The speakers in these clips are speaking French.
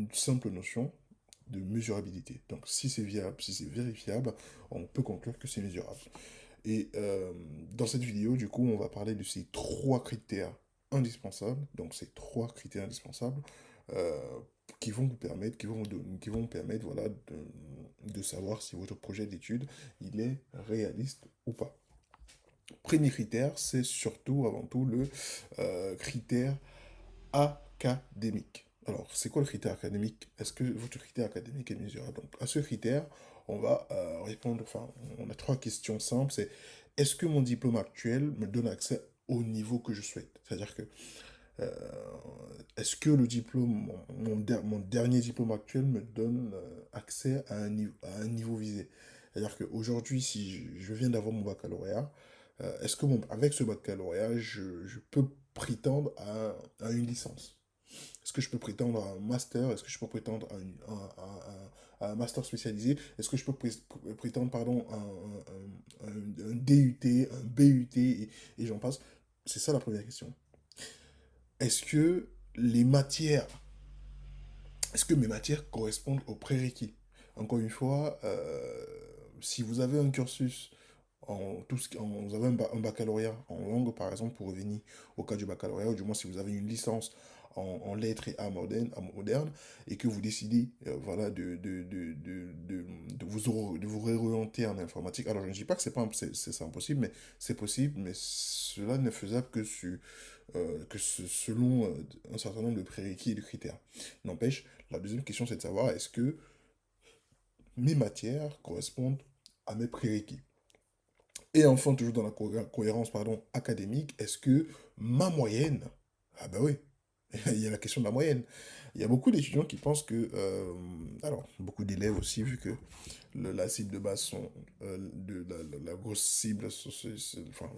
une simple notion de mesurabilité. Donc, si c'est viable, si c'est vérifiable, on peut conclure que c'est mesurable. Et dans cette vidéo, du coup, on va parler de ces trois critères indispensables. Donc, ces trois critères indispensables euh, qui vont vous permettre, qui vont vous permettre, voilà, de savoir si votre projet d'étude, il est réaliste ou pas. Premier critère, c'est surtout, avant tout, le critère académique. Alors, c'est quoi le critère académique? Est-ce que votre critère académique est mesurable? Donc, à ce critère, on va répondre, enfin, on a trois questions simples. C'est, est-ce que mon diplôme actuel me donne accès au niveau que je souhaite? C'est-à-dire que, euh, est-ce que le diplôme, mon dernier diplôme actuel me donne accès à un niveau visé? C'est-à-dire qu'aujourd'hui, si je viens d'avoir mon baccalauréat, est-ce que avec ce baccalauréat, je peux prétendre à une licence? Est-ce que je peux prétendre à un master? Est-ce que je peux prétendre à un master spécialisé? Est-ce que je peux prétendre, pardon, à un DUT, un BUT, et j'en passe? C'est ça la première question. Est-ce que les matières, est-ce que mes matières correspondent aux prérequis? Encore une fois, si vous avez un cursus vous avez un baccalauréat en langue, par exemple, pour revenir au cas du baccalauréat, ou du moins si vous avez une licence en lettres et arts modernes, et que vous décidez, voilà, de vous réorienter en informatique. Alors, je ne dis pas que c'est impossible, mais c'est possible, mais cela n'est faisable que selon un certain nombre de prérequis et de critères. N'empêche, la deuxième question, c'est de savoir est-ce que mes matières correspondent à mes prérequis. Et enfin, toujours dans la cohérence, pardon, académique, est-ce que ma moyenne, ah ben oui, il y a la question de la moyenne. Il y a beaucoup d'étudiants qui pensent que, alors, beaucoup d'élèves aussi, vu que la cible de base sont, la grosse cible, enfin,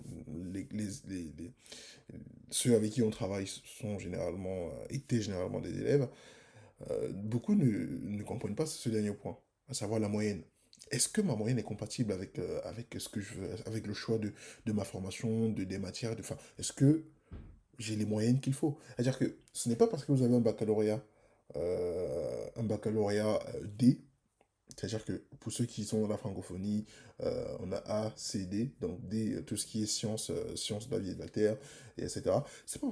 ceux avec qui on travaille sont généralement, étaient généralement des élèves, beaucoup ne comprennent pas ce dernier point, à savoir la moyenne. Est-ce que ma moyenne est compatible avec ce que je veux, avec le choix de ma formation, des matières, enfin, est-ce que j'ai les moyennes qu'il faut? C'est-à-dire que ce n'est pas parce que vous avez un baccalauréat D, c'est-à-dire que pour ceux qui sont dans la francophonie, on a A, C, D, donc D, tout ce qui est sciences de la vie et de la terre, et etc. Ce n'est pas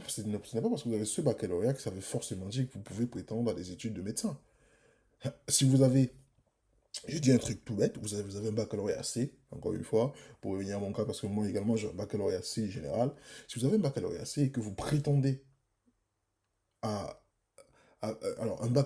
parce que vous avez ce baccalauréat que ça veut forcément dire que vous pouvez prétendre à des études de médecin. Si vous avez, je dis un truc tout bête, vous avez un baccalauréat C, encore une fois, pour revenir à mon cas, parce que moi également j'ai un baccalauréat C général. Si vous avez un baccalauréat C et que vous prétendez à, alors un baccalauréat